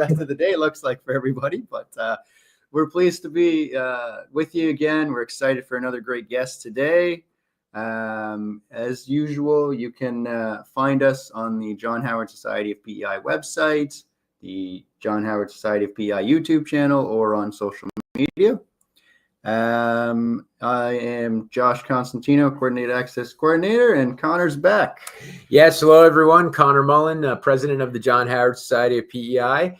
rest of the day looks like for everybody. But we're pleased to be with you again. We're excited for another great guest today. As usual, you can find us on the John Howard Society of PEI website, the John Howard Society of PEI YouTube channel, or on social media. I am Josh Constantinou, Coordinated Access Coordinator, and Conor's back. Yes, hello everyone. Conor Mullin, President of the John Howard Society of PEI.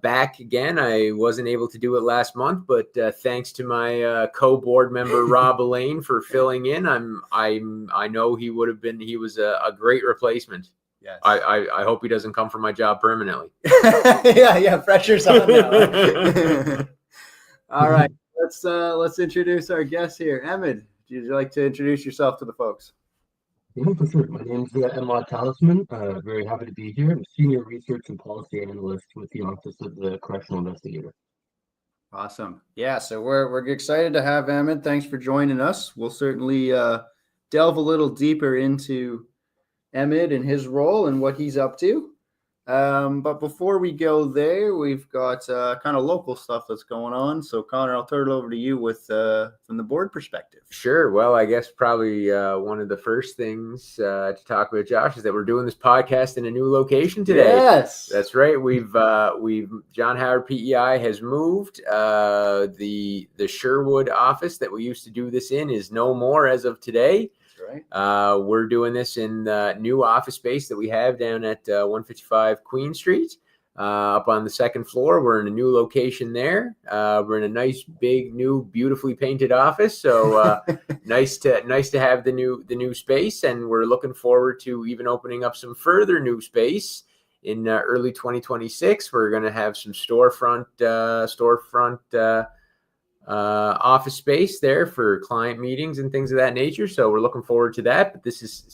Back again. I wasn't able to do it last month, but thanks to my co-board member Rob Elaine for filling in. I know he was a great replacement. Yes. I hope he doesn't come for my job permanently. yeah, pressure's on now. All right. Let's introduce our guest here. Emad, would you like to introduce yourself to the folks? Yeah, for sure. My name is Emad Talisman. Very happy to be here. I'm a Senior Research and Policy Analyst with the Office of the Correctional Investigator. Awesome. Yeah, so we're excited to have Emad. Thanks for joining us. We'll certainly delve a little deeper into Emad and his role and what he's up to. But before we go there, we've got kind of local stuff that's going on. So, Conor, I'll turn it over to you with from the board perspective. Sure. Well, I guess probably one of the first things to talk about, Josh, is that we're doing this podcast in a new location today. Yes, that's right. We've John Howard PEI has moved. The Sherwood office that we used to do this in is no more as of today. Right. We're doing this in the new office space that we have down at 155 Queen Street, up on the second floor. We're in a new location there. We're in a nice, big, new, beautifully painted office. So nice to have the new space, and we're looking forward to even opening up some further new space in early 2026. We're going to have some storefront office space there for client meetings and things of that nature. So we're looking forward to that. But this is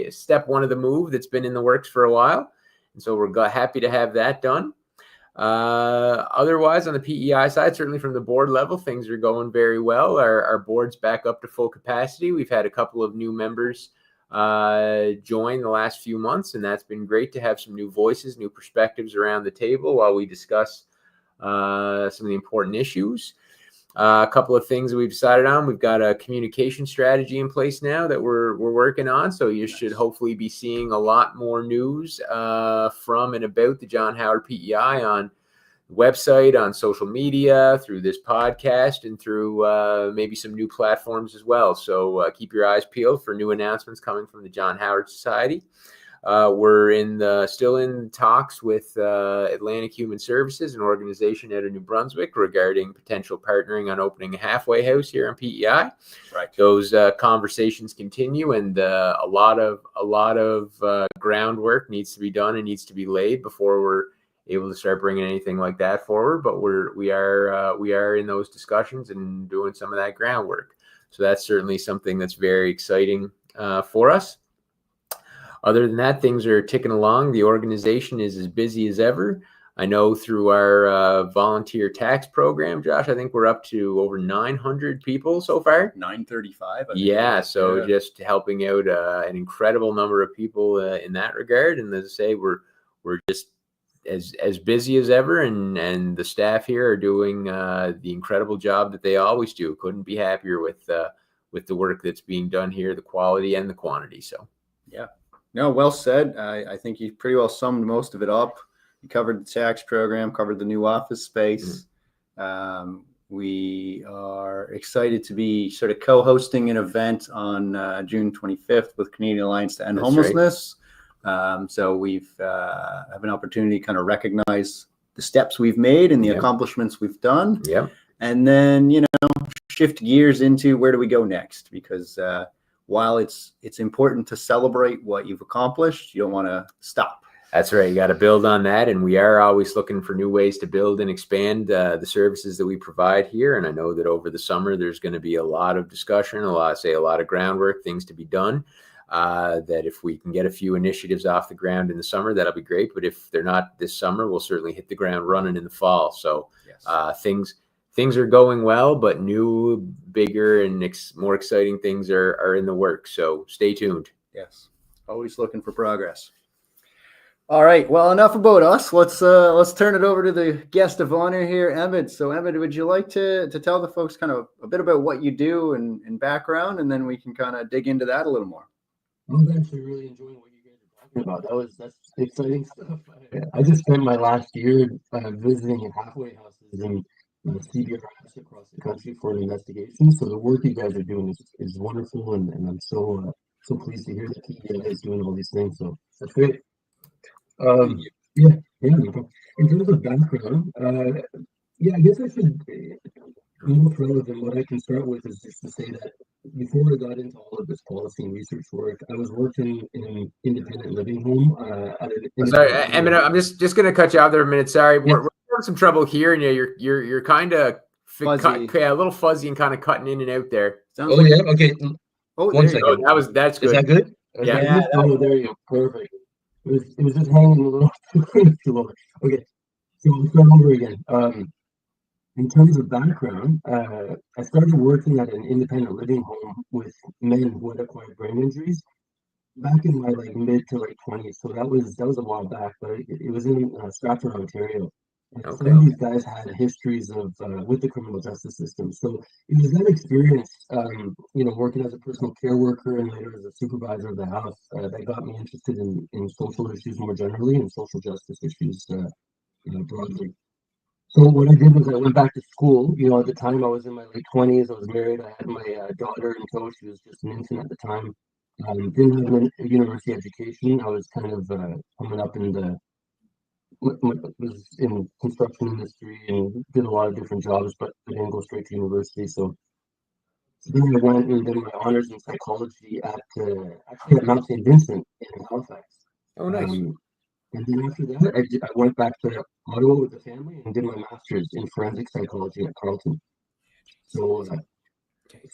step one of the move that's been in the works for a while. And so we're happy to have that done. Otherwise, on the PEI side, certainly from the board level, things are going very well. Our board's back up to full capacity. We've had a couple of new members join the last few months, and that's been great to have some new voices, new perspectives around the table while we discuss some of the important issues. A couple of things that we've decided on. We've got a communication strategy in place now that we're working on. So you should hopefully be seeing a lot more news from and about the John Howard PEI on the website, on social media, through this podcast, and through maybe some new platforms as well. So keep your eyes peeled for new announcements coming from the John Howard Society. We're still in talks with Atlantic Human Services, an organization out of New Brunswick, regarding potential partnering on opening a halfway house here in PEI. Right. Those conversations continue, and a lot of groundwork needs to be done and needs to be laid before we're able to start bringing anything like that forward. But we are in those discussions and doing some of that groundwork. So that's certainly something that's very exciting for us. Other than that, things are ticking along. The organization is as busy as ever. I know through our volunteer tax program, Josh, I think we're up to over 900 people so far. 935. Yeah, so just helping out an incredible number of people in that regard. And as I say, we're just as busy as ever, and the staff here are doing the incredible job that they always do. Couldn't be happier with the work that's being done here, the quality and the quantity. So yeah. No, well said. I think you pretty well summed most of it up. You covered the tax program, covered the new office space. Mm-hmm. We are excited to be sort of co-hosting an event on June 25th with Canadian Alliance to End Homelessness. Right. So we've have an opportunity to kind of recognize the steps we've made and the accomplishments we've done. Yeah. And then, shift gears into where do we go next? Because while it's important to celebrate what you've accomplished, you don't want to stop. That's right. You got to build on that. And we are always looking for new ways to build and expand the services that we provide here. And I know that over the summer, there's going to be a lot of discussion, a lot of groundwork, things to be done. That if we can get a few initiatives off the ground in the summer, that'll be great. But if they're not this summer, we'll certainly hit the ground running in the fall. So things are going well, but new, bigger, and more exciting things are in the works. So stay tuned. Yes. Always looking for progress. All right. Well, enough about us. Let's turn it over to the guest of honor here, Emad. So, Emad, would you like to tell the folks kind of a bit about what you do and background, and then we can kind of dig into that a little more. I was actually really enjoying what you guys are talking about. That's exciting stuff. I just spent my last year visiting halfway houses and CBRs across the country for an investigation. So the work you guys are doing is wonderful, and I'm so pleased to hear that you guys doing all these things. So that's great. Yeah, yeah. No problem. In terms of background, yeah, I guess I should. Most relevant, what I can start with is just to say that before I got into all of this policy and research work, I was working in an independent living home at an Sorry, independent living Eminem, home. I'm just gonna cut you off there a minute. Sorry, Yeah. we're having some trouble hearing you. You're kind of Fuzzy. a little fuzzy and kind of cutting in and out there. Sounds Oh like yeah, okay. oh, One there you second. go. That's Is good. that good? Is Yeah. that Yeah, good? Oh, there you go. Perfect. It was just hanging a little too low. Okay, so I'll start over again. In terms of background, I started working at an independent living home with men who had acquired brain injuries back in my like mid to late 20s. So that was a while back, but it was in Stratford, Ontario. And some Okay. of these guys had histories of with the criminal justice system. So it was that experience, working as a personal care worker and later as a supervisor of the house, that got me interested in social issues more generally and social justice issues broadly. So what I did was I went back to school. At the time I was in my late 20s. I was married. I had my daughter in tow. She was just an infant at the time. Didn't have a university education. I was kind of coming up in was in construction industry and did a lot of different jobs, but I didn't go straight to university. So then I went and did my honors in psychology actually at Mount St. Vincent in Halifax. Oh, nice. And then after that, I went back to Ottawa with the family and did my master's in forensic psychology at Carleton. So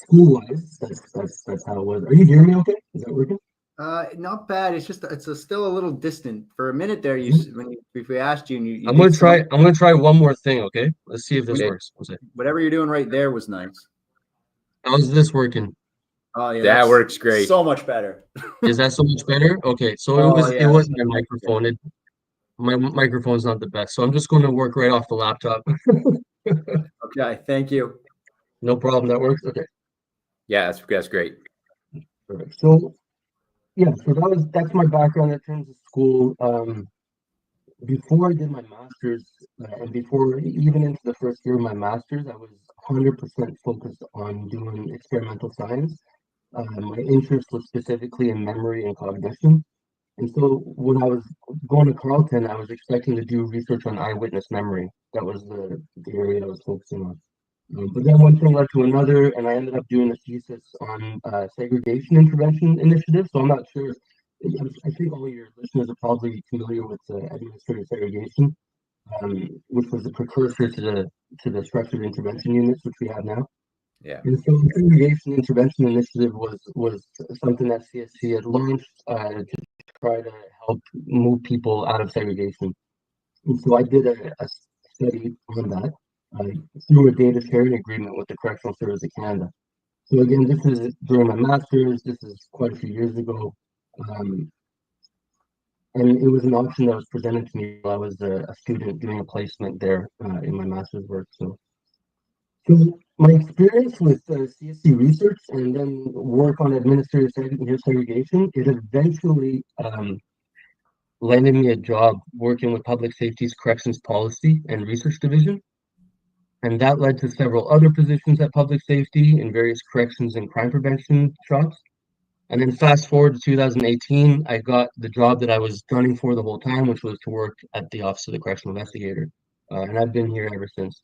school-wise, that's how it was. Are you hearing me okay? Is that working? Not bad. It's just still a little distant. For a minute there, if we asked you, and you I'm did gonna try one more thing, okay? Let's see if this works. whatever you're doing right there was nice. How's this working? Oh yeah, That works great. So much better. Is that so much better? Okay, so it was my microphone. My microphone's not the best, so I'm just going to work right off the laptop. Okay, thank you. No problem. That works. Okay. Yeah, that's great. Perfect. So yeah, so that's my background in terms of school. Before I did my master's, and before even into the first year of my master's, I was 100% focused on doing experimental science. My interest was specifically in memory and cognition. And so when I was going to Carleton, I was expecting to do research on eyewitness memory. That was the area I was focusing on. But then one thing led to another, and I ended up doing a thesis on segregation intervention initiative. So I'm not sure. I think all your listeners are probably familiar with administrative segregation, which was the precursor to the structured intervention units, which we have now. Yeah. And so the segregation intervention initiative was something that CSC had launched to try to help move people out of segregation. And so I did a study on that through a data sharing agreement with the Correctional Service of Canada. So again, this is during my master's. This is quite a few years ago. And it was an option that was presented to me while I was a student doing a placement there in my master's work. So my experience with CSC research and then work on administrative segregation, it eventually landed me a job working with Public Safety's Corrections Policy and Research Division. And that led to several other positions at Public Safety in various corrections and crime prevention shops. And then fast forward to 2018, I got the job that I was gunning for the whole time, which was to work at the Office of the Correctional Investigator. And I've been here ever since.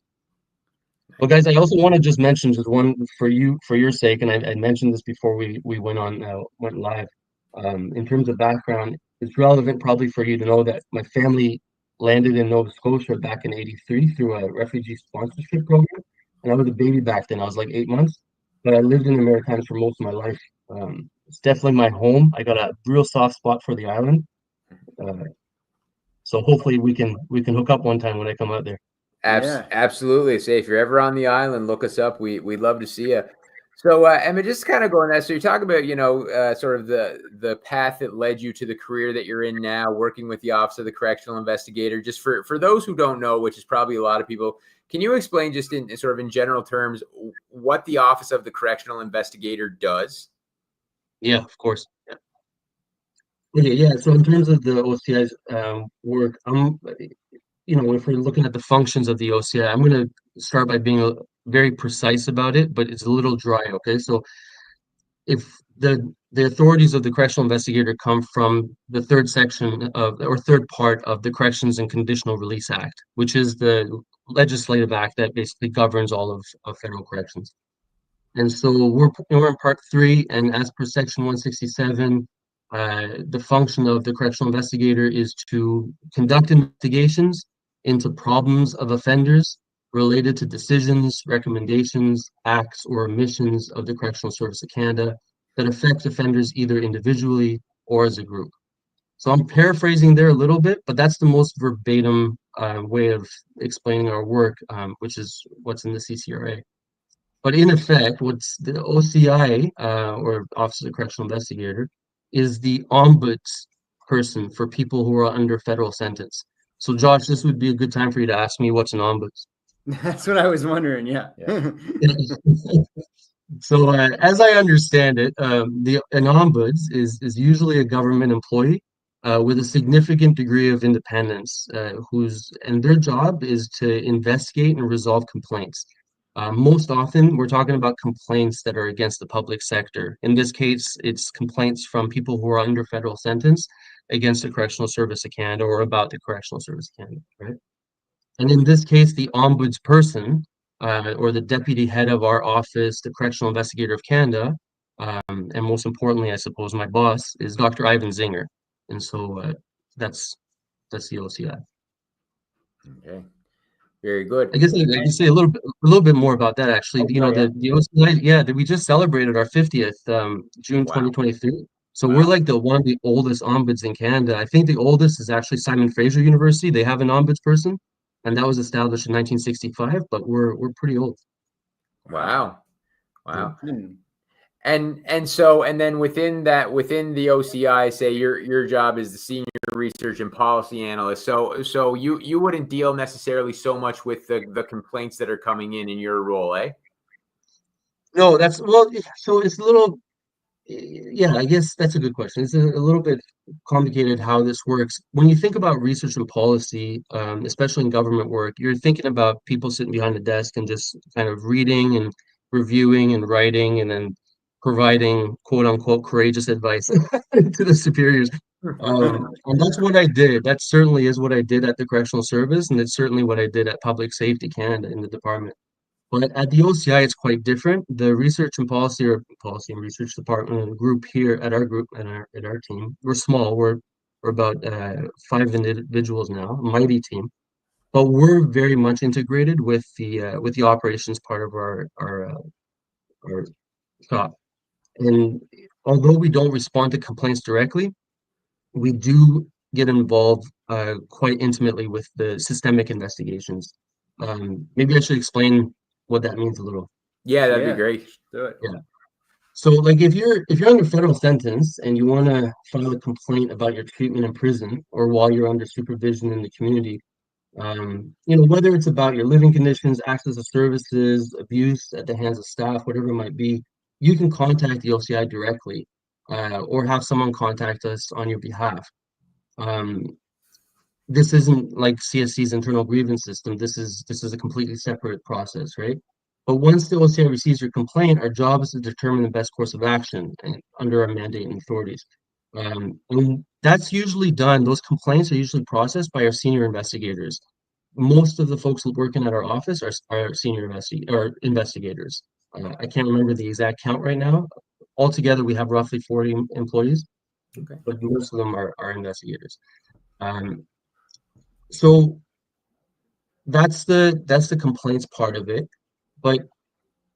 Well, guys, I also want to just mention just one for your sake, and I mentioned this before we went live. In terms of background, it's relevant probably for you to know that my family landed in Nova Scotia back in '83 through a refugee sponsorship program, and I was a baby back then. I was like 8 months, but I lived in the Maritimes for most of my life. It's definitely my home. I got a real soft spot for the island, so hopefully we can hook up one time when I come out there. Absolutely. So if you're ever on the island, look us up. We'd love to see you. So, Emma, just kind of going that. So, you talk about, sort of the path that led you to the career that you're in now, working with the Office of the Correctional Investigator. Just for those who don't know, which is probably a lot of people, can you explain just in sort of in general terms what the Office of the Correctional Investigator does? Yeah, of course. Yeah. Okay, yeah. So in terms of the OCI's work, if we're looking at the functions of the OCI, I'm going to start by being very precise about it, but it's a little dry. Okay, so if the authorities of the correctional investigator come from the third section of or third part of the Corrections and Conditional Release Act, which is the legislative act that basically governs all of federal corrections. And so we're in part 3, and as per section 167, the function of the correctional investigator is to conduct investigations into problems of offenders related to decisions, recommendations, acts, or omissions of the Correctional Service of Canada that affect offenders either individually or as a group. So I'm paraphrasing there a little bit, but that's the most verbatim way of explaining our work, which is what's in the CCRA. But in effect, what's the OCI, or Office of the Correctional Investigator, is the ombuds person for people who are under federal sentence. So, Josh, this would be a good time for you to ask me what's an ombuds. That's what I was wondering. Yeah. So, as I understand it, an ombuds is usually a government employee with a significant degree of independence, and their job is to investigate and resolve complaints. Most often, we're talking about complaints that are against the public sector. In this case, it's complaints from people who are under federal sentence against the Correctional Service of Canada or about the Correctional Service of Canada, right? And in this case, the ombuds person, or the deputy head of our office, the Correctional Investigator of Canada, and most importantly, I suppose, my boss is Dr. Ivan Zinger. And so that's the OCI. Okay. Very good. I guess I can say a little bit more about that actually. The OCI, yeah, we just celebrated our 50th, June 2023. So we're like one of the oldest ombuds in Canada. I think the oldest is actually Simon Fraser University. They have an ombuds person, and that was established in 1965. But we're pretty old. Wow. And then within the OCI, say your job is the senior research and policy analyst. So you wouldn't deal necessarily so much with the complaints that are coming in your role, eh? No, so it's a little, yeah, I guess that's a good question. It's a little bit complicated how this works. When you think about research and policy, especially in government work, you're thinking about people sitting behind a desk and just kind of reading and reviewing and writing and then providing quote unquote courageous advice to the superiors. And that's what I did. That certainly is what I did at the Correctional Service, and it's certainly what I did at Public Safety Canada in the department. But at the OCI, it's quite different. The research and policy and research department group here at our group and at our team, we're small. We're about 5 individuals now, a mighty team. But we're very much integrated with the operations part of our shop. And although we don't respond to complaints directly, we do get involved quite intimately with the systemic investigations. Maybe I should explain what that means a little. Yeah, that'd be great. Do it. Yeah. So, like, if you're under federal sentence and you want to file a complaint about your treatment in prison or while you're under supervision in the community, whether it's about your living conditions, access to services, abuse at the hands of staff, whatever it might be, you can contact the OCI directly, or have someone contact us on your behalf. This isn't like CSC's internal grievance system. This is a completely separate process, right? But once the OCI receives your complaint, our job is to determine the best course of action under our mandate and authorities. And that's usually done. Those complaints are usually processed by our senior investigators. Most of the folks working at our office are senior investigators. I can't remember the exact count right now. Altogether, we have roughly 40 employees, but most of them are investigators. So that's the complaints part of it.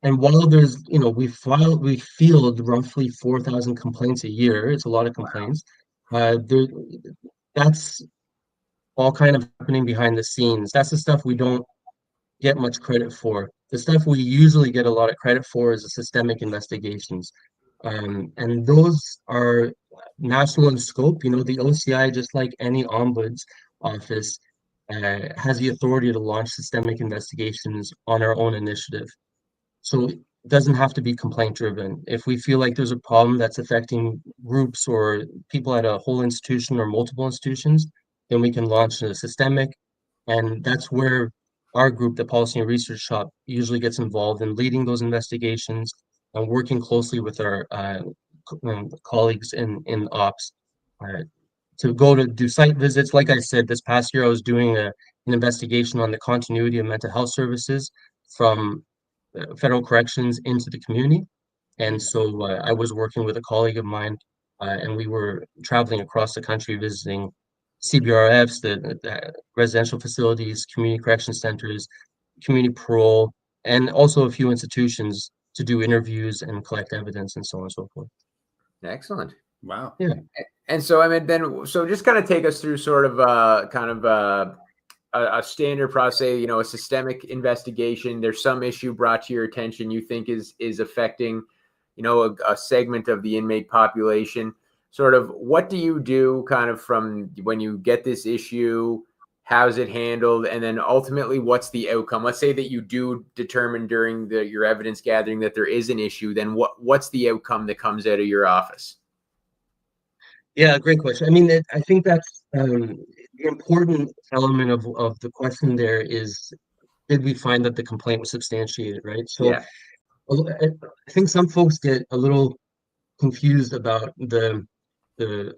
And while there's, we field roughly 4,000 complaints a year. It's a lot of complaints. That's all kind of happening behind the scenes. That's the stuff we don't get much credit for. the stuff we usually get a lot of credit for is the systemic investigations. And those are national in scope. You know, the OCI, just like any ombuds office, has the authority to launch systemic investigations on our own initiative. So it doesn't have to be complaint driven. If we feel like there's a problem that's affecting groups or people at a whole institution or multiple institutions, then we can launch a systemic. And that's where our group, the Policy and Research Shop, usually gets involved in leading those investigations and working closely with our colleagues in ops to go to do site visits. Like I said, this past year I was doing an investigation on the continuity of mental health services from federal corrections into the community. And so I was working with a colleague of mine, and we were traveling across the country visiting CBRFs, the residential facilities, community correction centers, community parole, and also a few institutions to do interviews and collect evidence and so on and so forth. Excellent. Wow. Yeah. And so, I mean, then, so just kind of take us through sort of a standard process, you know, a systemic investigation. There's some issue brought to your attention you think is affecting, you know, a segment of the inmate population. Sort of, what do you do kind of from when you get this issue? How's it handled? And then ultimately, what's the outcome? Let's say that you do determine during your evidence gathering that there is an issue. Then what's the outcome that comes out of your office? Yeah, great question. I mean, I think that's the important element of the question there is, did we find that the complaint was substantiated, right? So Yeah. I think some folks get a little confused about the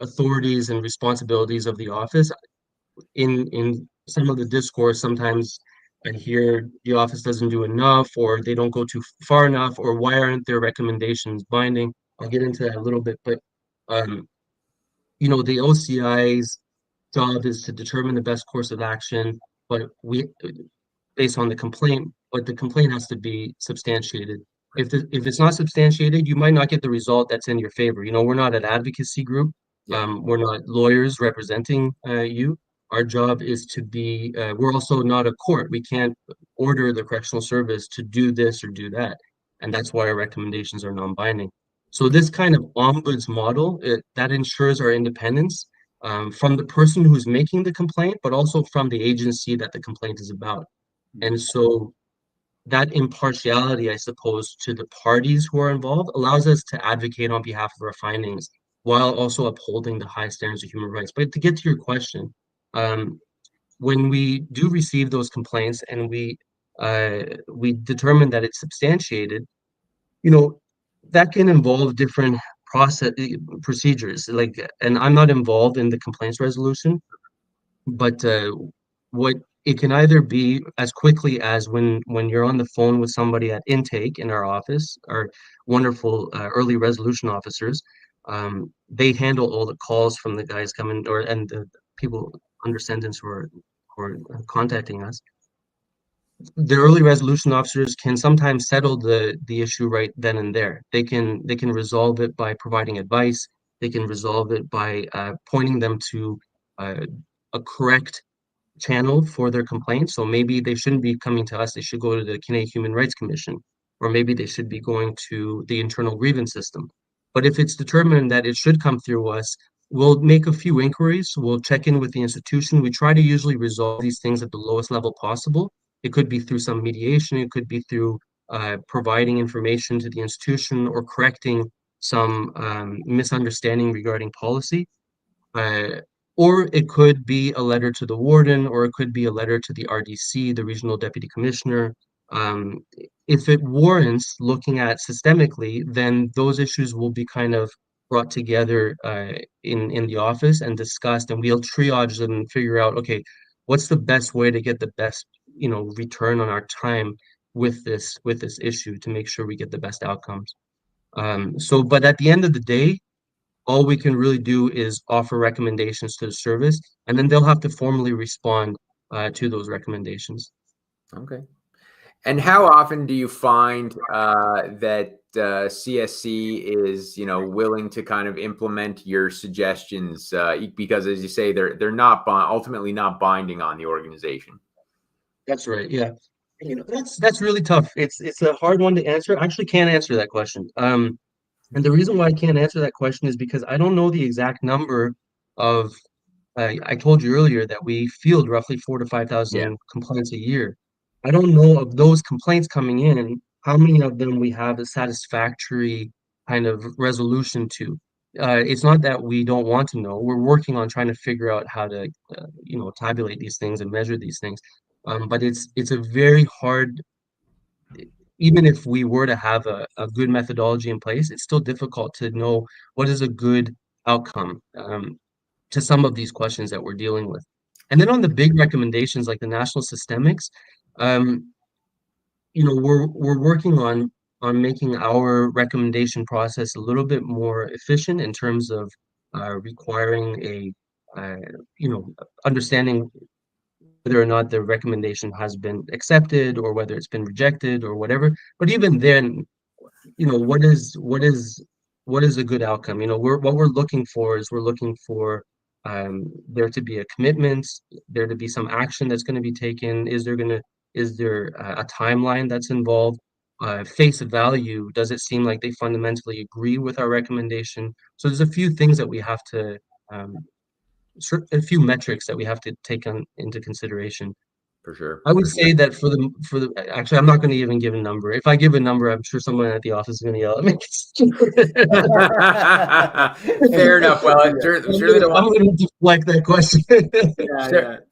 authorities and responsibilities of the office. In some of the discourse, sometimes I hear the office doesn't do enough, or they don't go too far enough, or why aren't their recommendations binding? I'll get into that a little bit, but you know, the OCI's job is to determine the best course of action, but based on the complaint, but the complaint has to be substantiated. If it's not substantiated, you might not get the result that's in your favor. You know, we're not an advocacy group. We're not lawyers representing you. Our job is to be, we're also not a court. We can't order the correctional service to do this or do that. And that's why our recommendations are non-binding. So this kind of ombuds model, that ensures our independence from the person who's making the complaint, but also from the agency that the complaint is about. And so that impartiality, I suppose, to the parties who are involved allows us to advocate on behalf of our findings while also upholding the high standards of human rights. But to get to your question, when we do receive those complaints and we determine that it's substantiated, you know, that can involve different procedures. Like, and I'm not involved in the complaints resolution, but what it can either be as quickly as when you're on the phone with somebody at intake in our office, our wonderful early resolution officers. They handle all the calls from the guys coming and the people under sentence who are contacting us. The early resolution officers can sometimes settle the issue right then and there. They can resolve it by providing advice. They can resolve it by pointing them to a correct channel for their complaint. So maybe they shouldn't be coming to us. They should go to the Canadian Human Rights Commission, or maybe they should be going to the internal grievance system. But if it's determined that it should come through us, we'll make a few inquiries. We'll check in with the institution. We try to usually resolve these things at the lowest level possible. It could be through some mediation. It could be through providing information to the institution or correcting some misunderstanding regarding policy. Or it could be a letter to the warden, or it could be a letter to the RDC, the Regional Deputy Commissioner. If it warrants looking at systemically, then those issues will be kind of brought together in the office and discussed, and we'll triage them and figure out, okay, what's the best way to get the best, you know, return on our time with this issue to make sure we get the best outcomes. But at the end of the day, all we can really do is offer recommendations to the service, and then they'll have to formally respond to those recommendations. Okay. And how often do you find that CSC is, you know, willing to kind of implement your suggestions? Because, as you say, they're not ultimately not binding on the organization. That's right. Yeah. That's really tough. It's a hard one to answer. I actually can't answer that question. And the reason why I can't answer that question is because I don't know the exact number of. I told you earlier that we field roughly 4 to 5,000 complaints a year. I don't know of those complaints coming in, how many of them we have a satisfactory kind of resolution to. It's not that we don't want to know. We're working on trying to figure out how to, tabulate these things and measure these things. But it's a very hard, even if we were to have a good methodology in place, it's still difficult to know what is a good outcome to some of these questions that we're dealing with. And then on the big recommendations like the national systemics, um, we're working on making our recommendation process a little bit more efficient in terms of requiring uh, you know, understanding whether or not the recommendation has been accepted or whether it's been rejected or whatever. But even then, what is a good outcome? What we're looking for is we're looking for there to be a commitment, there to be some action that's going to be taken. Is there a timeline that's involved? Face value, does it seem like they fundamentally agree with our recommendation? So there's a few things that we have to um, a few metrics that we have to take into consideration. For sure. I would say that for the actually, I'm not going to even give a number. If I give a number, I'm sure someone at the office is going to yell at me. Fair enough. Well, I certainly don't I'm want. going to deflect that question.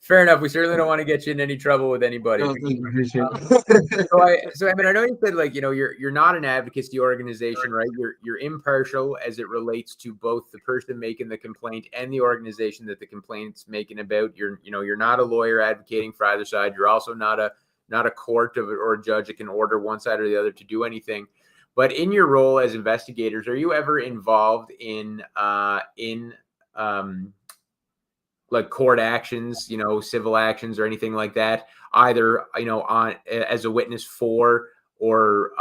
Fair enough. We certainly don't want to get you in any trouble with anybody. No, thank you, appreciate it. I mean, I know you said you're not an advocacy organization, right? You're impartial as it relates to both the person making the complaint and the organization that the complaint's making about. You're not a lawyer advocating for either side. You're also not a court or a judge that can order one side or the other to do anything. But in your role as investigators, are you ever involved in like court actions, civil actions or anything like that, either, on as a witness for or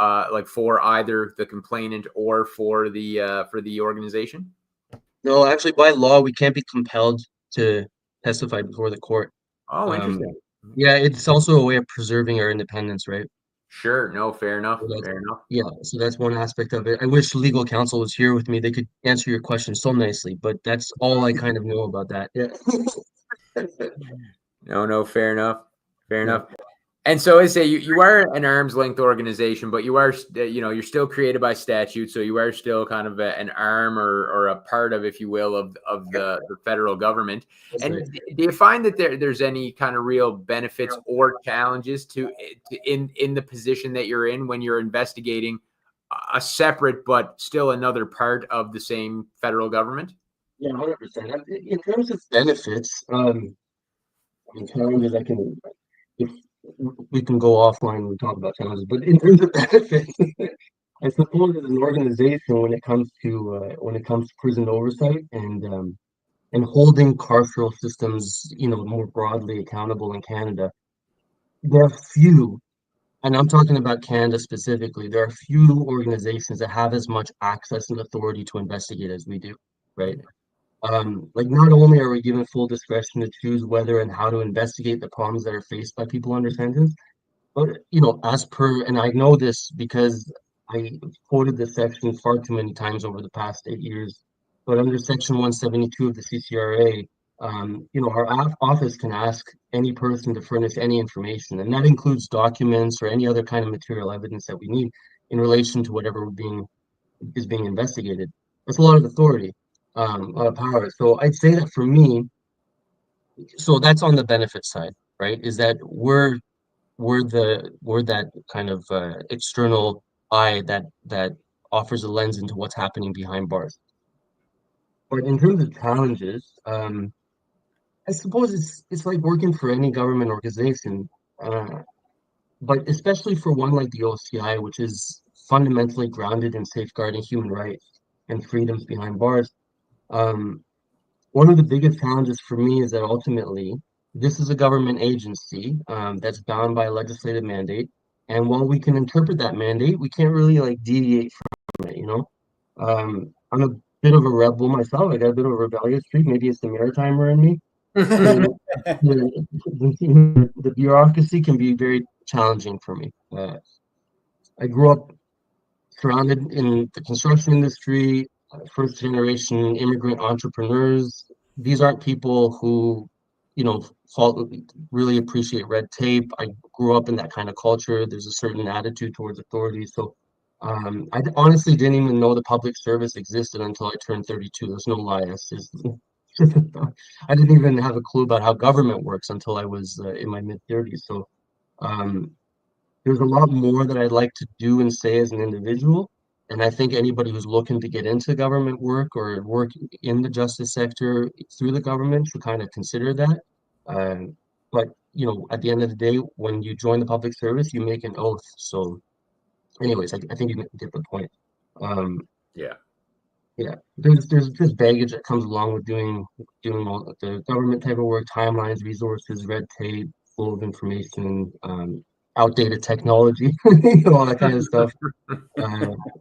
for either the complainant or for the organization? No, actually, by law, we can't be compelled to testify before the court. Oh, interesting. Yeah, it's also a way of preserving our independence, right? Sure. No, fair enough. So Fair enough. yeah, so that's one aspect of it. I wish legal counsel was here with me. They could answer your question so nicely, but that's all I kind of know about that. Yeah. No, fair enough. Fair Yeah. enough. And so I say you are an arm's length organization, but you are, you're still created by statute. So you are still kind of an arm or a part of, if you will, of the federal government. That's And right. do you find that there's any kind of real benefits or challenges in the position that you're in when you're investigating a separate but still another part of the same federal government? Yeah, 100%. In terms of benefits, and challenges, if we can go offline and talk about challenges, but in terms of benefits, I suppose as an organization, when it comes to prison oversight and holding carceral systems, more broadly accountable in Canada, there are few, and I'm talking about Canada specifically, there are few organizations that have as much access and authority to investigate as we do, right? Like not only are we given full discretion to choose whether and how to investigate the problems that are faced by people under sentence, but and I know this because I quoted this section far too many times over the past 8 years, but under Section 172 of the CCRA, our office can ask any person to furnish any information, and that includes documents or any other kind of material evidence that we need in relation to whatever is being investigated. That's a lot of authority, a lot of power. So I'd say that for me, so that's on the benefit side, right? Is that we're that kind of external eye that offers a lens into what's happening behind bars. But in terms of challenges, I suppose it's like working for any government organization, but especially for one like the OCI, which is fundamentally grounded in safeguarding human rights and freedoms behind bars. Um, One of the biggest challenges for me is that ultimately this is a government agency that's bound by a legislative mandate, and while we can interpret that mandate, we can't really like deviate from it. I'm a bit of a rebel myself. I got a bit of a rebellious streak. Maybe it's the maritimer in me. The bureaucracy can be very challenging for me. I grew up surrounded in the construction industry, first generation immigrant entrepreneurs. These aren't people who, you know, really appreciate red tape. I grew up in that kind of culture. There's a certain attitude towards authority. So I honestly didn't even know the public service existed until I turned 32. There's no lie. It's just, I didn't even have a clue about how government works until I was in my mid 30s. So um, there's a lot more that I'd like to do and say as an individual. And I think anybody who's looking to get into government work or work in the justice sector through the government should kind of consider that. But you know, at the end of the day, when you join the public service, you make an oath. So, anyways, I think you get the point. Um, Yeah. yeah, there's just baggage that comes along with doing all the government type of work, timelines, resources, red tape, full of information, outdated technology, you know, all that kind of stuff.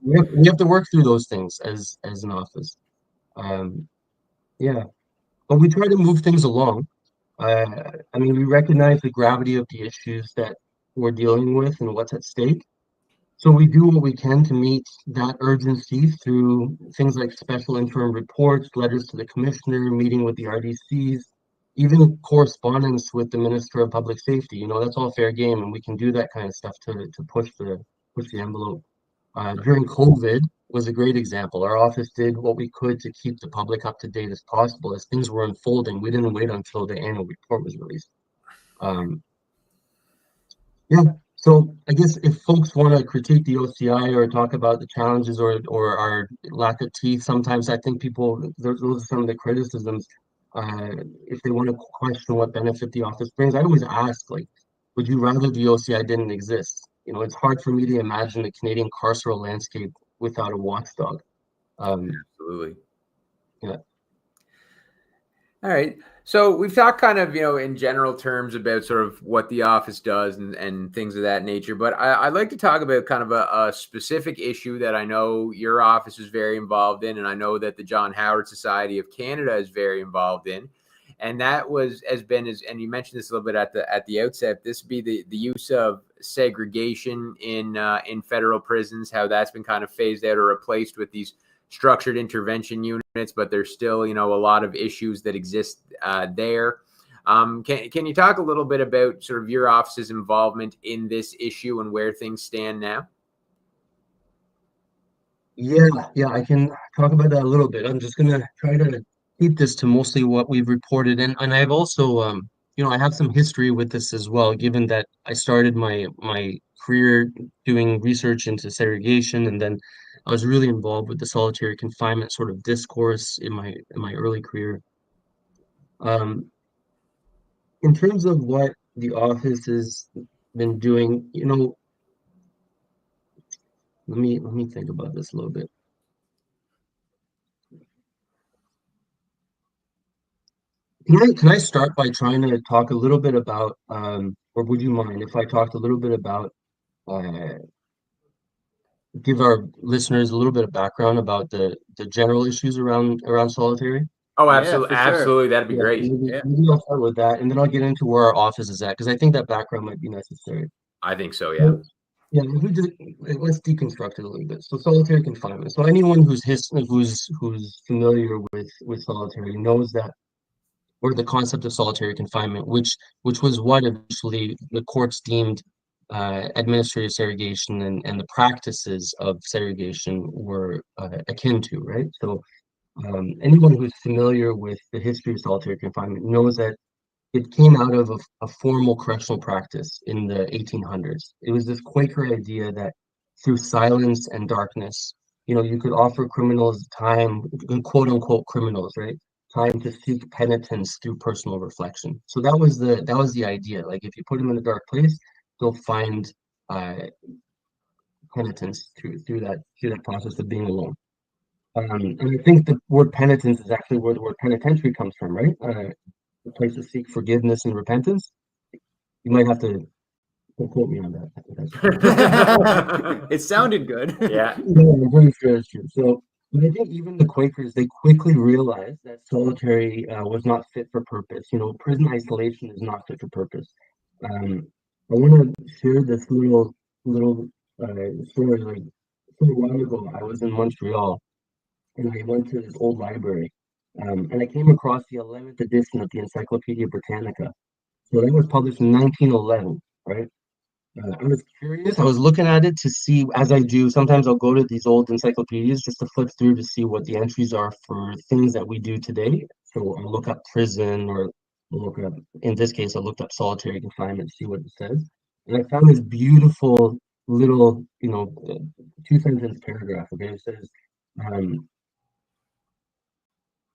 We have to work through those things as an office. Um, yeah, but we try to move things along. I mean, we recognize the gravity of the issues that we're dealing with and what's at stake. So we do what we can to meet that urgency through things like special interim reports, letters to the commissioner, meeting with the RDCs, even correspondence with the Minister of Public Safety. You know, that's all fair game, and we can do that kind of stuff to push the envelope. During COVID was a great example. Our office did what we could to keep the public up to date as possible as things were unfolding. We didn't wait until the annual report was released. Um, yeah. So I guess if folks want to critique the OCI or talk about the challenges or our lack of teeth, sometimes I think those are some of the criticisms. If they want to question what benefit the office brings, I always ask, like, would you rather the OCI didn't exist? You know, it's hard for me to imagine the Canadian carceral landscape without a watchdog. Absolutely. Yeah. All right. So we've talked kind of, in general terms about sort of what the office does and things of that nature. But I'd like to talk about kind of a specific issue that I know your office is very involved in, and I know that the John Howard Society of Canada is very involved in. And that and you mentioned this a little bit at the outset, this be the use of segregation in federal prisons, how that's been kind of phased out or replaced with these structured intervention units, but there's still, a lot of issues that exist there. Can you talk a little bit about sort of your office's involvement in this issue and where things stand now? Yeah, I can talk about that a little bit. I'm just gonna try to keep this to mostly what we've reported, and I've also, I have some history with this as well, given that I started my career doing research into segregation, and then I was really involved with the solitary confinement sort of discourse in my early career. Um, in terms of what the office has been doing, let me think about this a little bit. Can I start by trying to talk a little bit about, or would you mind if I talked a little bit about, uh, give our listeners a little bit of background about the general issues around solitary? Oh, Yeah, absolutely. for sure. Absolutely. That'd be Yeah, great. maybe I'll start with that, and then I'll get into where our office is at, because I think that background might be necessary. I think so. Yeah. So, yeah, let's deconstruct it a little bit. So solitary confinement. So anyone who's familiar with solitary knows that, or the concept of solitary confinement, which was what eventually the courts deemed administrative segregation and the practices of segregation were akin to, right? So anyone who's familiar with the history of solitary confinement knows that it came out of a formal correctional practice in the 1800s. It was this Quaker idea that through silence and darkness, you could offer criminals time, quote unquote criminals, right? Time to seek penitence through personal reflection. So that was the idea. Like if you put them in a dark place, they'll find uh, penitence through that process of being alone. And I think the word penitence is actually where the word penitentiary comes from, right? The place to seek forgiveness and repentance. You might have to quote me on that. It sounded good. Yeah. No, I'm pretty sure it's true. So, but I think even the Quakers, they quickly realized that solitary was not fit for purpose. Prison isolation is not fit for purpose. Um, I want to share this little story. Like a while ago, I was in Montreal and I went to this old library, and I came across the 11th edition of the Encyclopedia Britannica. So that was published in 1911, right? I was curious. I was looking at it to see, as I do, sometimes I'll go to these old encyclopedias just to flip through to see what the entries are for things that we do today. So I'll look up prison, or I'll look up, in this case, I looked up solitary confinement to see what it says. And I found this beautiful little, two-sentence paragraph. Okay, it says, um,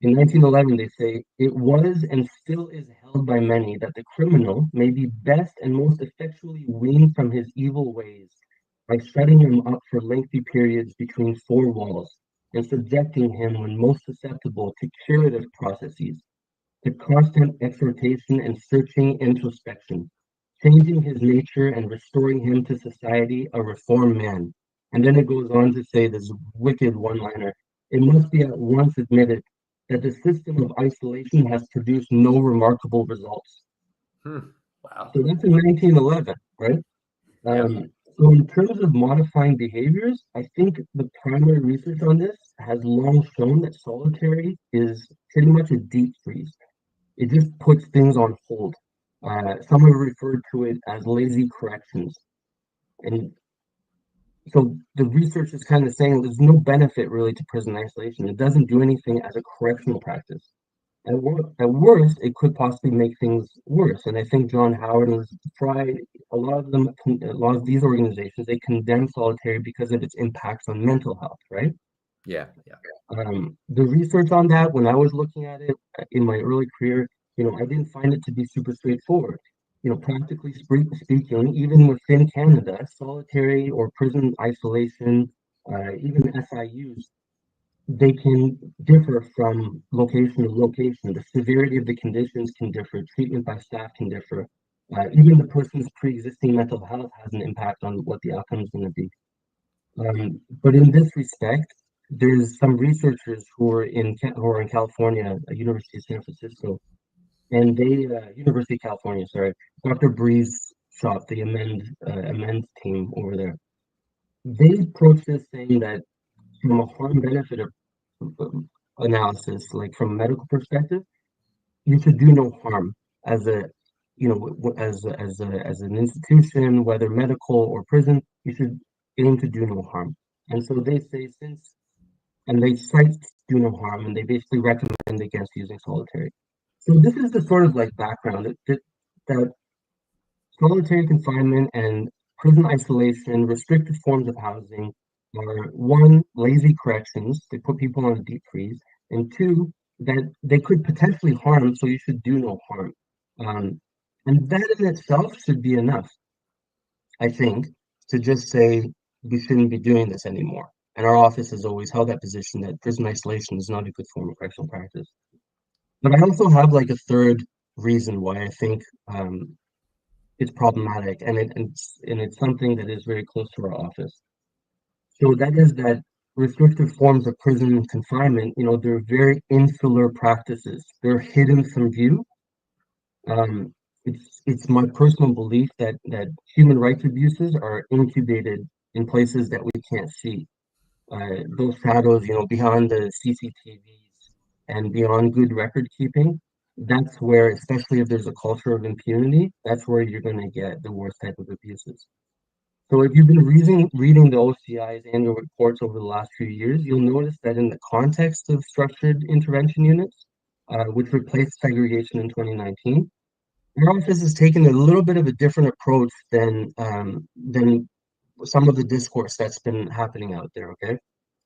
in 1911, they say, it was and still is held by many that the criminal may be best and most effectually weaned from his evil ways by shutting him up for lengthy periods between four walls and subjecting him when most susceptible to curative processes, to constant exhortation and searching introspection, changing his nature and restoring him to society a reformed man. And then it goes on to say this wicked one-liner. It must be at once admitted that the system of isolation has produced no remarkable results. Wow. So that's in 1911, right? So in terms of modifying behaviors, I think the primary research on this has long shown that solitary is pretty much a deep freeze. It just puts things on hold. Some have referred to it as lazy corrections. And so the research is kind of saying there's no benefit really to prison isolation. It doesn't do anything as a correctional practice. At worst, it could possibly make things worse. And I think John Howard and Fry, a lot of these organizations, they condemn solitary because of its impacts on mental health, right? Yeah. The research on that, when I was looking at it in my early career, I didn't find it to be super straightforward. Practically speaking, even within Canada, solitary or prison isolation, even SIUs, they can differ from location to location. The severity of the conditions can differ. Treatment by staff can differ. Even the person's pre-existing mental health has an impact on what the outcome is going to be. But in this respect, there's some researchers who are in California, University of San Francisco, and University of California, sorry, Dr. Bree's shop, the Amend team over there. They approach this saying that from a harm benefit analysis, like from a medical perspective, you should do no harm as as an institution, whether medical or prison, you should aim to do no harm. And so they say and they cite do no harm, and they basically recommend against using solitary. So this is the sort of like background that solitary confinement and prison isolation, restricted forms of housing are one, lazy corrections, they put people on a deep freeze, and two, that they could potentially harm, so you should do no harm. And that in itself should be enough, I think, to just say we shouldn't be doing this anymore. And our office has always held that position that prison isolation is not a good form of correctional practice. But I also have like a third reason why I think it's problematic, and it's something that is very close to our office. So that is that restrictive forms of prison confinement, they're very insular practices. They're hidden from view. It's my personal belief that human rights abuses are incubated in places that we can't see. Those shadows, behind the CCTVs and beyond good record keeping, that's where, especially if there's a culture of impunity, that's where you're going to get the worst type of abuses. So if you've been reading the OCI's annual reports over the last few years, you'll notice that in the context of structured intervention units, which replaced segregation in 2019, our office has taken a little bit of a different approach than some of the discourse that's been happening out there, okay?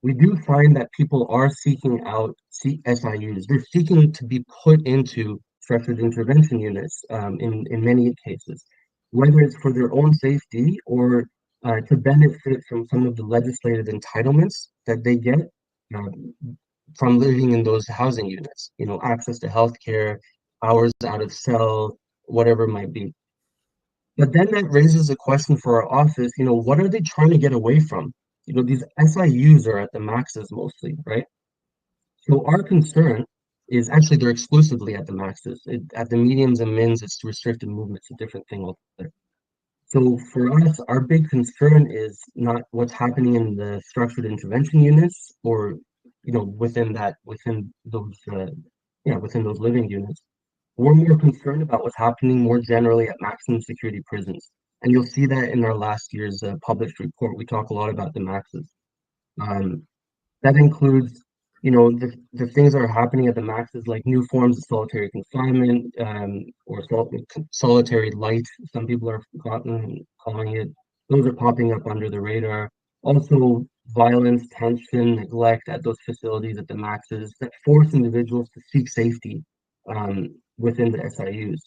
We do find that people are seeking out SIUs. They're seeking to be put into structured intervention units in many cases, whether it's for their own safety or to benefit from some of the legislative entitlements that they get from living in those housing units, access to healthcare, hours out of cell, whatever it might be. But then that raises a question for our office, what are they trying to get away from? These SIUs are at the maxes mostly, right? So our concern is actually they're exclusively at the maxes. At the mediums and mins, it's restricted movement. It's a different thing altogether. So for us, our big concern is not what's happening in the structured intervention units or, within those, within those living units. We're more concerned about what's happening more generally at maximum security prisons. And you'll see that in our last year's published report. We talk a lot about the maxes. Um, that includes, the things that are happening at the maxes, like new forms of solitary confinement, or solitary light, some people are calling it. Those are popping up under the radar. Also, violence, tension, neglect at those facilities at the maxes that force individuals to seek safety within the SIUs.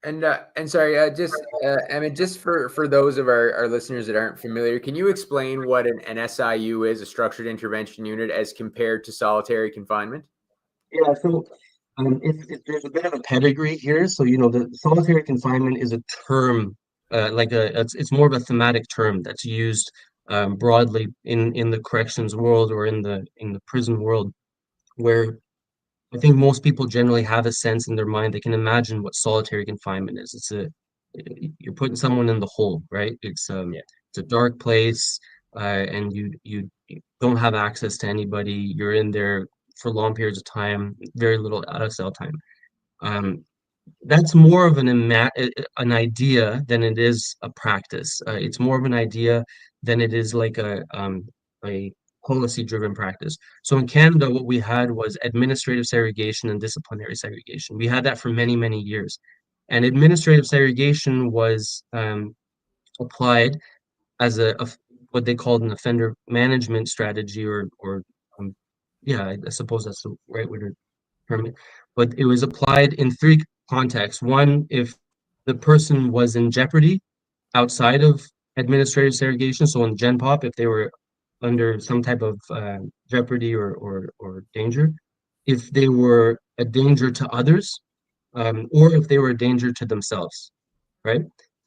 And sorry, Emad, just for those of our listeners that aren't familiar, can you explain what an SIU is, a structured intervention unit, as compared to solitary confinement? Yeah, so there's a bit of a pedigree here. So, the solitary confinement is a term, it's more of a thematic term that's used broadly in the corrections world or in the prison world, where I think most people generally have a sense in their mind, they can imagine what solitary confinement is. You're putting someone in the hole, right? It's a dark place, and you don't have access to anybody. You're in there for long periods of time, very little out of cell time. Um, that's more of an idea than it is a practice. It's more of an idea than it is like a policy-driven practice. So in Canada, what we had was administrative segregation and disciplinary segregation. We had that for many, many years. And administrative segregation was applied as what they called an offender management strategy, or yeah, I suppose that's the right way to term it. But it was applied in three contexts. One, if the person was in jeopardy outside of administrative segregation, so in Gen Pop, if they were under some type of jeopardy or danger, if they were a danger to others, or if they were a danger to themselves, right?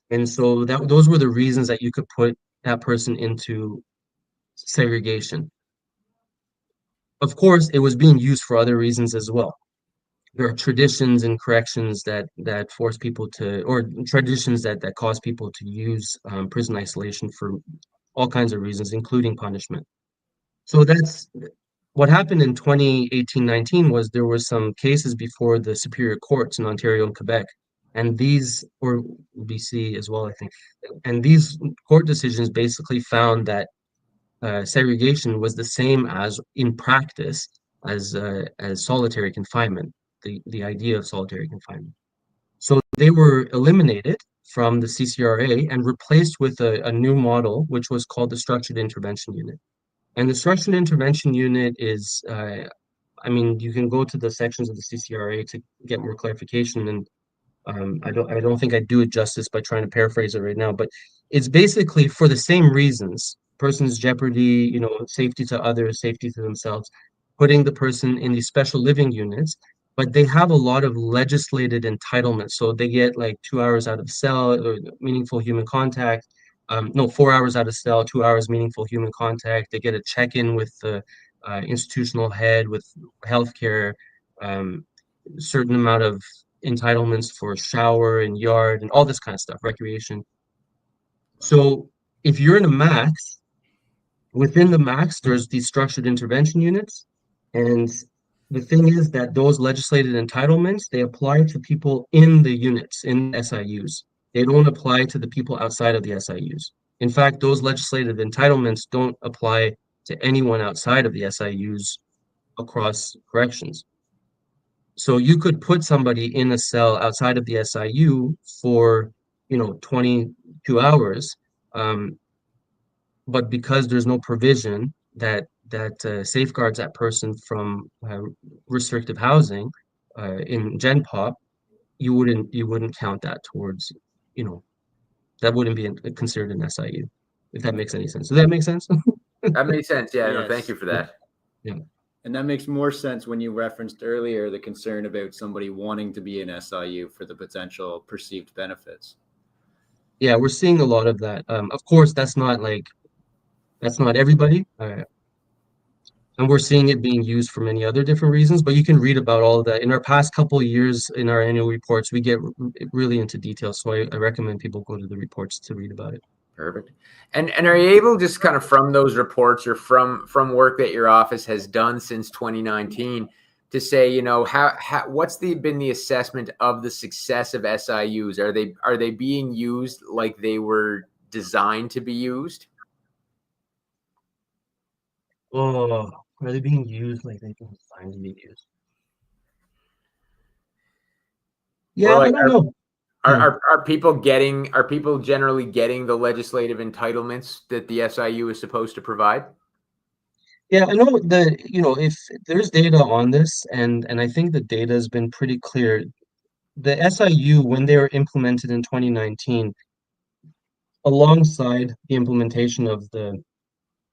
And so those were the reasons that you could put that person into segregation. Of course, it was being used for other reasons as well. There are traditions in corrections that force people to, or traditions that cause people to use prison isolation for all kinds of reasons, including punishment. So that's what happened in 2018-19 was there were some cases before the superior courts in Ontario and Quebec, and or BC as well, I think. And these court decisions basically found that segregation was the same as in practice as solitary confinement, the idea of solitary confinement. So they were eliminated from the CCRA and replaced with a new model, which was called the Structured Intervention Unit. And the Structured Intervention Unit is, you can go to the sections of the CCRA to get more clarification, and I don't think I do it justice by trying to paraphrase it right now, but it's basically for the same reasons: person's jeopardy, safety to others, safety to themselves, putting the person in these special living units, but they have a lot of legislated entitlements. So they get like 2 hours out of cell, or meaningful human contact. No, 4 hours out of cell, 2 hours meaningful human contact. They get a check-in with the institutional head, with healthcare, certain amount of entitlements for shower and yard and all this kind of stuff, recreation. So if you're in a max, within the max, there's these structured intervention units. And the thing is that those legislated entitlements, they apply to people in the units, in SIUs. They don't apply to the people outside of the SIUs. In fact, those legislative entitlements don't apply to anyone outside of the SIUs across corrections. So you could put somebody in a cell outside of the SIU for, 22 hours, but because there's no provision that safeguards that person from restrictive housing in Gen Pop, you wouldn't count that towards, that wouldn't be considered an SIU, if that makes any sense. Does that make sense? That makes sense. Yeah, no, Yes. thank you for that. Yeah. And that makes more sense when you referenced earlier the concern about somebody wanting to be an SIU for the potential perceived benefits. Yeah, we're seeing a lot of that. Of course, that's not everybody. And we're seeing it being used for many other different reasons, but you can read about all of that. In our past couple of years, in our annual reports, we get really into detail. So I recommend people go to the reports to read about it. Perfect. And are you able, just kind of from those reports or from work that your office has done since 2019, to say, you know, how what's been the assessment of the success of SIUs? Are they being used like they were designed to be used? Oh, are they being used like they've been designed to be used? Or Yeah, I like, don't know. Yeah. are people generally getting the legislative entitlements that the SIU is supposed to provide? Yeah, I know if there's data on this, and I think the data has been pretty clear. The SIU, when they were implemented in 2019, alongside the implementation of the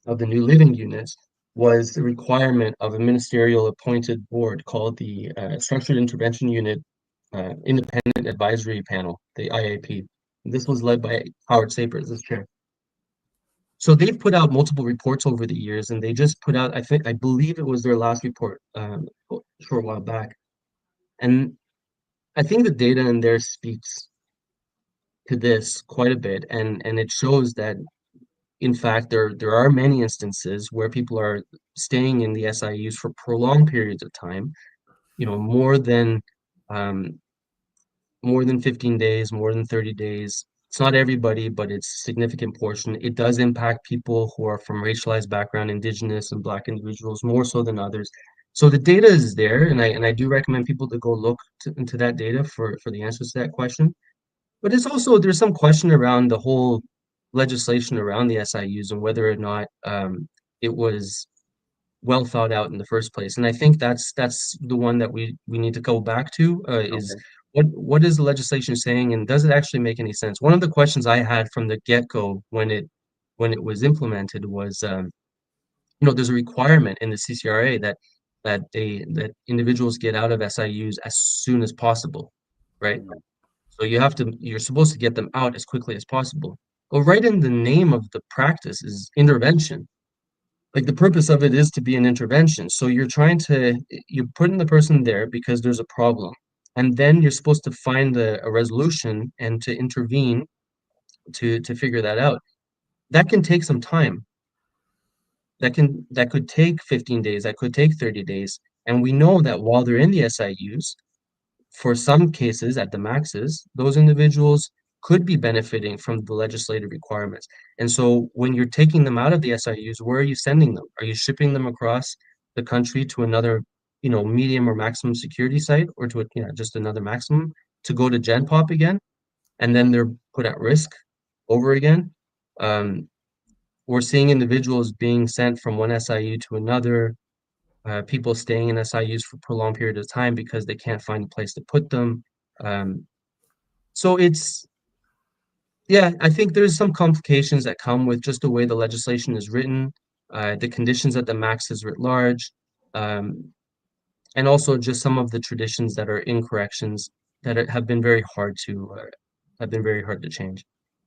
new living units, was the requirement of a ministerial appointed board called the Structured Intervention Unit Independent Advisory Panel, the IAP. This was led by Howard Sapers as chair. So they've put out multiple reports over the years, and they just put out, I believe it was their last report a short while back. And I think the data in there speaks to this quite a bit, and it shows that in fact there are many instances where people are staying in the SIUs for prolonged periods of time, um, more than 15 days, more than 30 days. It's not everybody, but it's a significant portion. It does impact people who are from racialized background, Indigenous and Black individuals, more so than others. So the data is there, and I do recommend people to go look into that data for the answers to that question. But there's some question around the whole legislation around the SIUs and whether or not it was well thought out in the first place. And I think that's the one that we need to go back to is Okay. what is the legislation saying, and does it actually make any sense? One of the questions I had from the get-go when it was implemented was there's a requirement in the CCRA that individuals get out of SIUs as soon as possible, right? So you're supposed to get them out as quickly as possible. But right in the name of the practice is intervention. Like the purpose of it is to be an intervention. So you're putting the person there because there's a problem. And then you're supposed to find a resolution and to intervene to figure that out. That can take some time. That could take 15 days, that could take 30 days. And we know that while they're in the SIUs, for some cases at the maxes, those individuals could be benefiting from the legislative requirements. And so when you're taking them out of the SIUs, where are you sending them? Are you shipping them across the country to another, medium or maximum security site, or to just another maximum to go to Gen Pop again? And then they're put at risk over again. Um, we're seeing individuals being sent from one SIU to another, people staying in SIUs for prolonged period of time because they can't find a place to put them. Um, so yeah, I think there's some complications that come with just the way the legislation is written, the conditions at the max is writ large, um, and also just some of the traditions that are in corrections that have been very hard to change.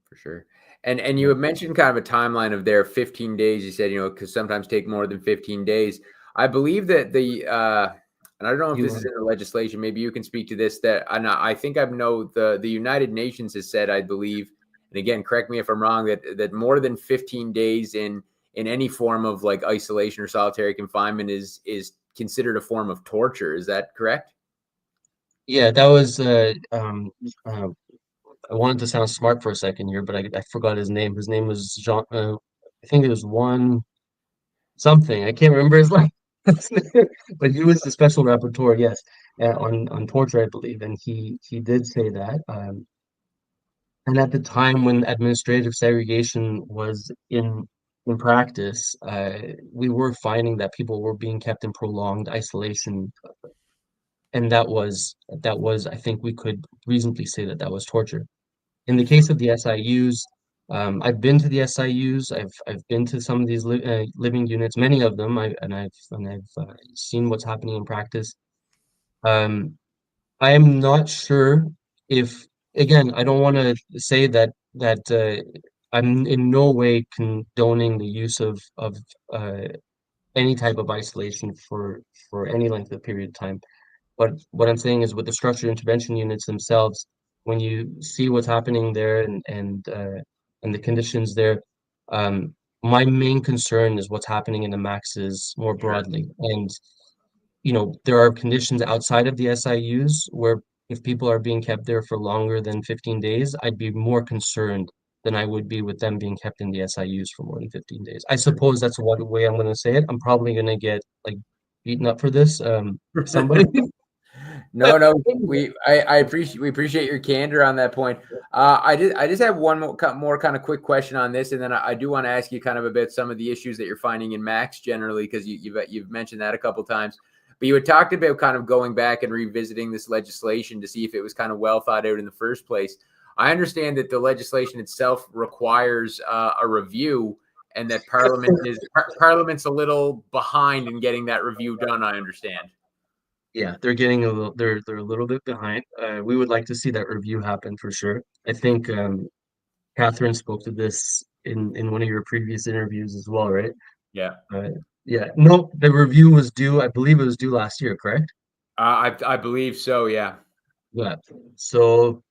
For sure. And you Yeah. have mentioned kind of a timeline of their 15 days. You said, could sometimes take more than 15 days. I believe that and I don't know if this is in the legislation, maybe you can speak to this, that I think I know the United Nations has said, I believe, and again, correct me if I'm wrong, that more than 15 days in any form of like isolation or solitary confinement is considered a form of torture. Is that correct? Yeah, that was I wanted to sound smart for a second here, but I forgot his name. His name was Jean. I think it was one something. I can't remember his last name, but he was the special rapporteur, yes, on torture, I believe, and he did say that. And at the time when administrative segregation was in practice, we were finding that people were being kept in prolonged isolation, and that was I think we could reasonably say that that was torture. In the case of the SIUs, I've been to the SIUs. I've been to some of these living units, many of them. I've seen what's happening in practice. Um, I am not sure if, again, I don't want to say that I'm in no way condoning the use of any type of isolation for any length of period of time. But what I'm saying is with the structured intervention units themselves, when you see what's happening there and the conditions there, my main concern is what's happening in the maxes more Sure. broadly. And there are conditions outside of the SIUs where if people are being kept there for longer than 15 days, I'd be more concerned than I would be with them being kept in the SIUs for more than 15 days. I suppose that's one way I'm going to say it. I'm probably going to get like beaten up for this. Somebody. No, I appreciate your candor on that point. I just have one more kind of quick question on this, and then I do want to ask you kind of about some of the issues that you're finding in Max generally, because you've mentioned that a couple times. But you had talked about kind of going back and revisiting this legislation to see if it was kind of well thought out in the first place. I understand that the legislation itself requires a review, and that Parliament's a little behind in getting that review done. I understand. Yeah, they're getting a little. They're a little bit behind. We would like to see that review happen for sure. I think Catherine spoke to this in one of your previous interviews as well, right? Yeah. Yeah. No, the review was due. I believe it was due last year, correct? I believe so. Yeah. Yeah. So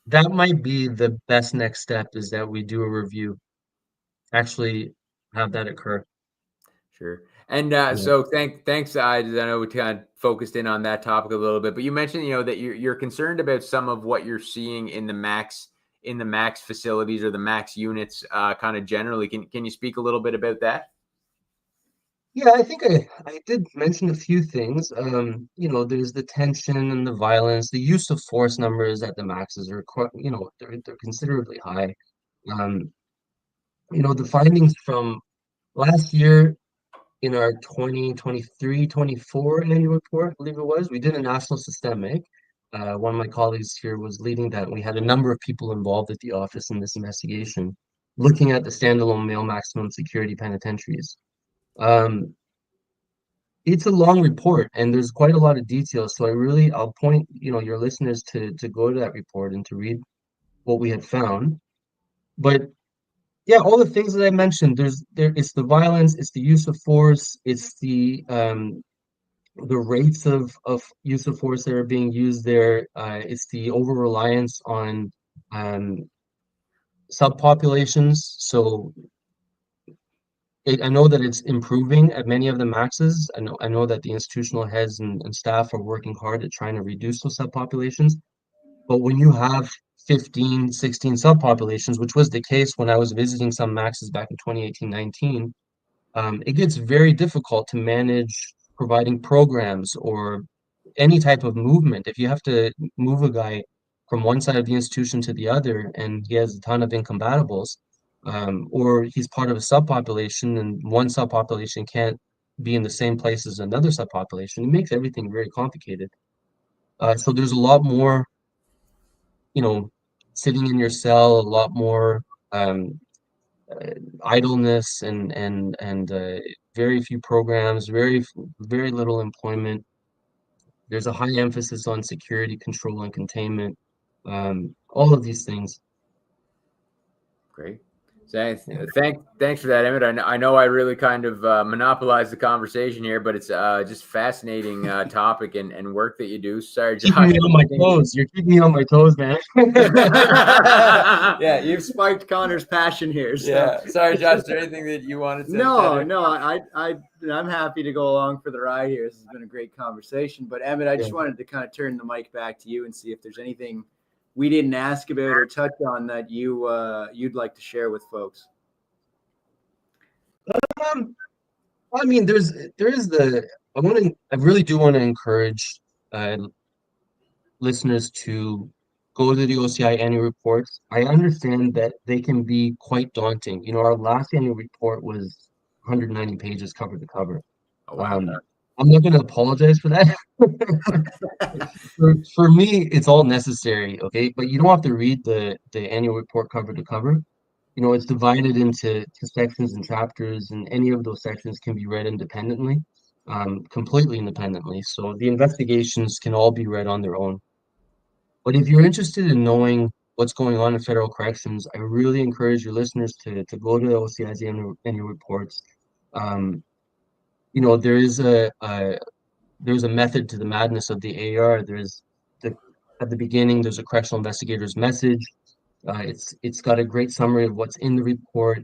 that might be the best next step is that we do a review. Actually, have that occur. Sure. And Yeah. so thanks. I know we kind of focused in on that topic a little bit, but you mentioned, that you're concerned about some of what you're seeing in the max facilities or the max units, kind of generally. Can you speak a little bit about that? Yeah, I think I did mention a few things. There's the tension and the violence, the use of force numbers at the maxes are quite, they're considerably high. Um, the findings from last year in our 2023-24 annual report, I believe it was, we did a national systemic. One of my colleagues here was leading that. We had a number of people involved at the office in this investigation, looking at the standalone male maximum security penitentiaries. Um, it's a long report and there's quite a lot of details. So I'll point, your listeners to go to that report and to read what we had found. But yeah, all the things that I mentioned, it's the violence, it's the use of force, it's the rates of use of force that are being used there. It's the over reliance on um, subpopulations. So I know that it's improving at many of the maxes. I know that the institutional heads and staff are working hard at trying to reduce those subpopulations. But when you have 15, 16 subpopulations, which was the case when I was visiting some maxes back in 2018-19, it gets very difficult to manage providing programs or any type of movement. If you have to move a guy from one side of the institution to the other and he has a ton of incompatibles, or he's part of a subpopulation and one subpopulation can't be in the same place as another subpopulation, it makes everything very complicated. So there's a lot more, sitting in your cell, a lot more um, idleness and very few programs, very little employment. There's a high emphasis on security control and containment. All of these things. Great. So, Yeah. thanks for that, Emad. I know I really kind of monopolized the conversation here, but it's just fascinating topic and work that you do. Sorry, Josh. Keeping me on my toes. You're keeping me on my toes, man. Yeah, you've spiked Conor's passion here. So. Yeah. Sorry, Josh. Is there anything that you wanted to? No. I'm happy to go along for the ride here. This has been a great conversation. But Emad, I just wanted to kind of turn the mic back to you and see if there's anything we didn't ask about or touch on that you'd like to share with folks. I mean, I really do want to encourage listeners to go to the OCI annual reports. I understand that they can be quite daunting. Our last annual report was 190 pages cover to cover. Oh, wow. I'm not going to apologize for that. For me, it's all necessary, okay? But you don't have to read the annual report cover to cover. It's divided into sections and chapters, and any of those sections can be read independently, completely independently. So the investigations can all be read on their own. But if you're interested in knowing what's going on in federal corrections, I really encourage your listeners to go to the OCI's annual reports. there is there's a method to the madness of the AR. At the beginning, there's a correctional investigator's message. It's got a great summary of what's in the report.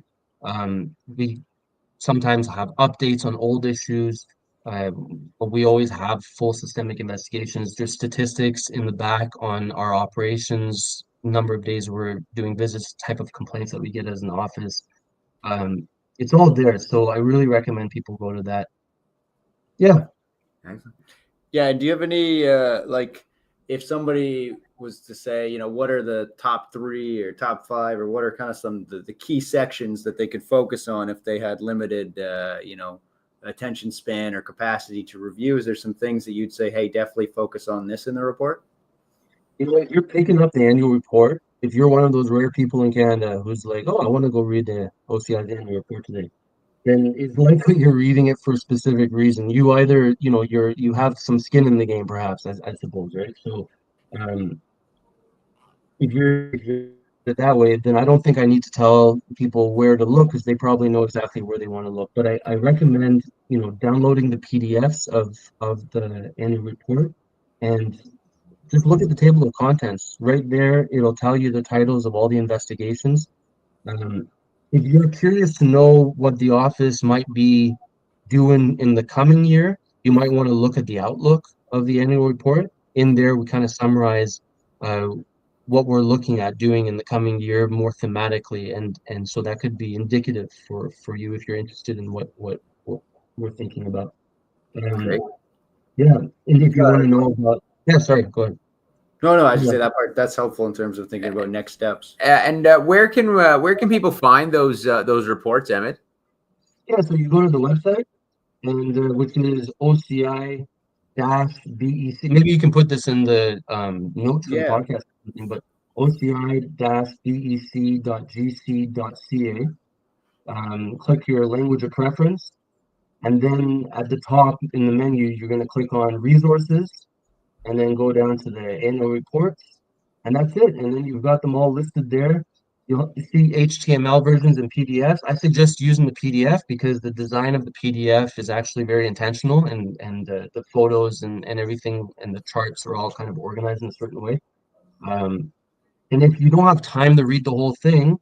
We sometimes have updates on old issues, but we always have full systemic investigations. There's statistics in the back on our operations, number of days we're doing visits, type of complaints that we get as an office. It's all there, so I really recommend people go to that. Yeah. Yeah. Do you have any, like, if somebody was to say, what are the top 3 or top 5, or what are kind of some of the key sections that they could focus on if they had limited, attention span or capacity to review? Is there some things that you'd say, hey, definitely focus on this in the report? If you're picking up the annual report, if you're one of those rare people in Canada who's like, oh, I want to go read the OCI's annual report today, then it's likely you're reading it for a specific reason. You either, you have some skin in the game, perhaps, I suppose, right? So, if you're that way, then I don't think I need to tell people where to look, because they probably know exactly where they want to look. But I recommend, downloading the PDFs of the annual report, and just look at the table of contents. Right there, it'll tell you the titles of all the investigations. If you're curious to know what the office might be doing in the coming year, you might want to look at the outlook of the annual report. In there, we kind of summarize what we're looking at doing in the coming year more thematically, and so that could be indicative for you if you're interested in what we're thinking about. Great. Yeah, and if you want to know about, yeah, sorry, go ahead. No, I just say that part. That's helpful in terms of thinking about next steps. And where can people find those reports, Emad? Yeah, so you go to the website, and which is OCI-BEC. Maybe you can put this in the notes for the podcast, but OCI-BEC.gc.ca. Click your language of preference, and then at the top in the menu, you're going to click on resources, and then go down to the annual reports, and that's it. And then you've got them all listed there. You'll see HTML versions and PDFs. I suggest using the PDF because the design of the PDF is actually very intentional, and the photos and everything and the charts are all kind of organized in a certain way. And if you don't have time to read the whole thing,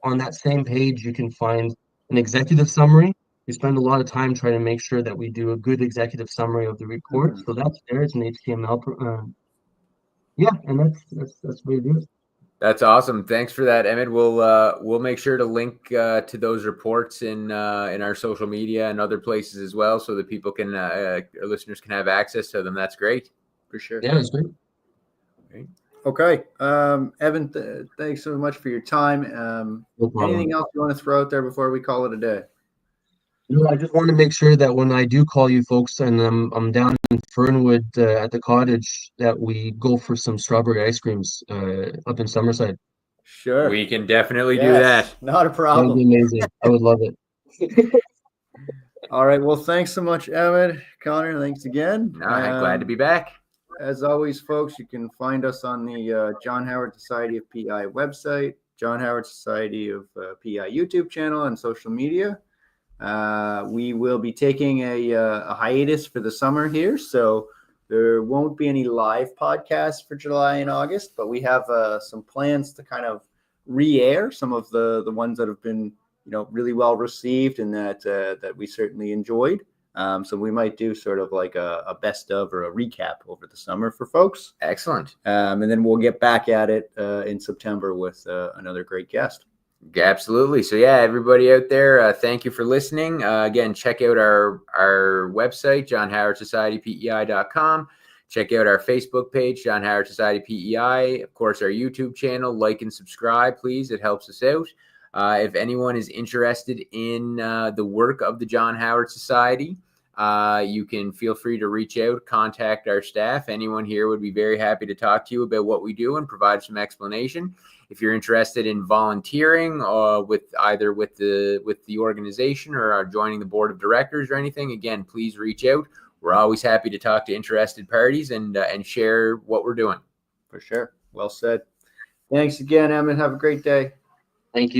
on that same page you can find an executive summary. We spend a lot of time trying to make sure that we do a good executive summary of the report. So that's there. It's an HTML. Yeah, and that's the way to do it. That's awesome. Thanks for that, Emad. We'll make sure to link to those reports in our social media and other places as well, so that people can our listeners can have access to them. That's great, for sure. Yeah, it's great. Great. Okay, Evan, thanks so much for your time. Anything else you want to throw out there before we call it a day? No, I just want to make sure that when I do call you folks, and I'm down in Fernwood at the cottage, that we go for some strawberry ice creams up in Summerside. Sure, we can definitely do that. Not a problem. That would be amazing. I would love it. All right. Well, thanks so much, Emad. Conor, thanks again. Glad to be back. As always, folks, you can find us on the John Howard Society of PEI website, John Howard Society of PEI YouTube channel, and social media. We will be taking a hiatus for the summer here, so there won't be any live podcasts for July and August, but we have some plans to kind of re-air some of the ones that have been really well received and that we certainly enjoyed. So we might do sort of like a best of or a recap over the summer for folks. Excellent. And then we'll get back at it in September with another great guest. Absolutely. So yeah, everybody out there, thank you for listening. Again, check out our website, johnhowardsocietypei.com. Check out our Facebook page, John Howard Society PEI. Of course, our YouTube channel. Like and subscribe, please. It helps us out. If anyone is interested in the work of the John Howard Society, you can feel free to reach out, contact our staff. Anyone here would be very happy to talk to you about what we do and provide some explanation. If you're interested in volunteering with the organization or joining the board of directors or anything, again, please reach out. We're always happy to talk to interested parties and share what we're doing. For sure. Well said. Thanks again, Emad. Have a great day. Thank you.